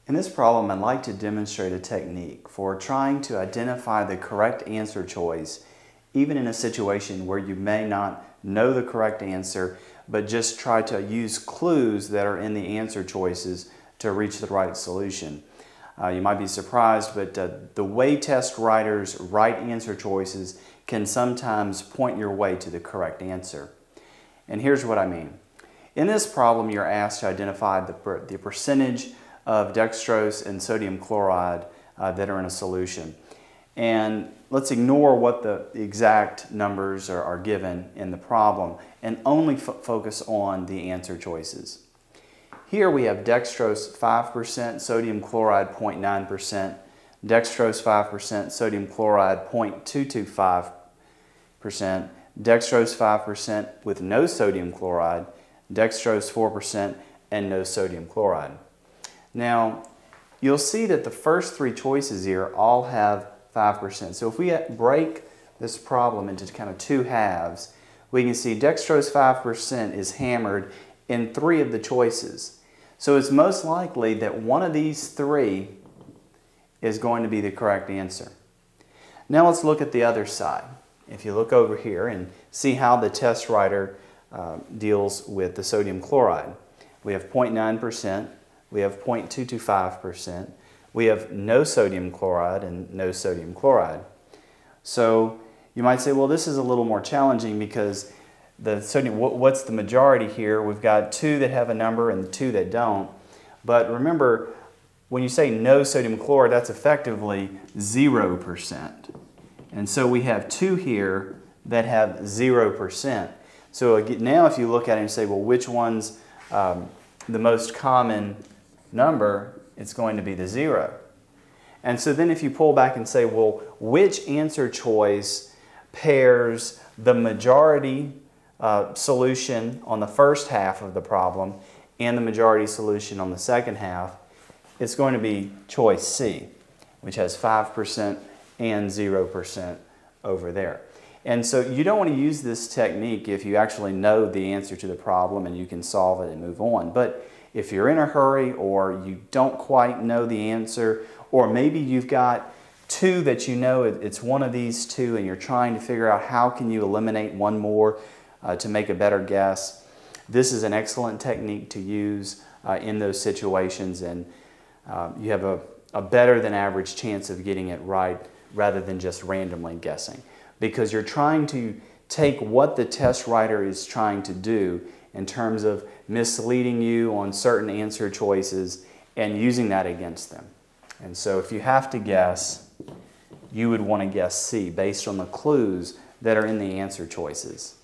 In this problem, I'd like to demonstrate a technique for trying to identify the correct answer choice, even in a situation where you may not know the correct answer, but just try to use clues that are in the answer choices to reach the right solution. You might be surprised, but the way test writers write answer choices can sometimes point your way to the correct answer. And here's what I mean. In this problem, you're asked to identify the percentage of dextrose and sodium chloride that are in a solution. And let's ignore what the exact numbers are given in the problem and only focus on the answer choices. Here we have dextrose 5%, sodium chloride 0.9%, dextrose 5%, sodium chloride 0.225%, dextrose 5% with no sodium chloride, dextrose 4%, and no sodium chloride. Now, you'll see that the first three choices here all have 5%. So if we break this problem into kind of two halves, we can see dextrose 5% is hammered in three of the choices. So it's most likely that one of these three is going to be the correct answer. Now let's look at the other side. If you look over here and see how the test writer deals with the sodium chloride. We have 0.9%, we have 0.225%, we have no sodium chloride and no sodium chloride. So you might say, well, this is a little more challenging because the sodium, what's the majority here? We've got two that have a number and two that don't. But remember, when you say no sodium chloride, that's effectively 0%. And so we have two here that have 0%. So now if you look at it and say, well, which one's the most common number, it's going to be the 0. And so then if you pull back and say, well, which answer choice pairs the majority solution on the first half of the problem and the majority solution on the second half, it's going to be choice C, which has 5% and 0% over there. And so you don't want to use this technique if you actually know the answer to the problem and you can solve it and move on. But if you're in a hurry or you don't quite know the answer, or maybe you've got two that you know it's one of these two and you're trying to figure out how can you eliminate one more to make a better guess, this is an excellent technique to use in those situations, and you have a better than average chance of getting it right rather than just randomly guessing. Because you're trying to take what the test writer is trying to do in terms of misleading you on certain answer choices and using that against them. And so if you have to guess, you would want to guess C based on the clues that are in the answer choices.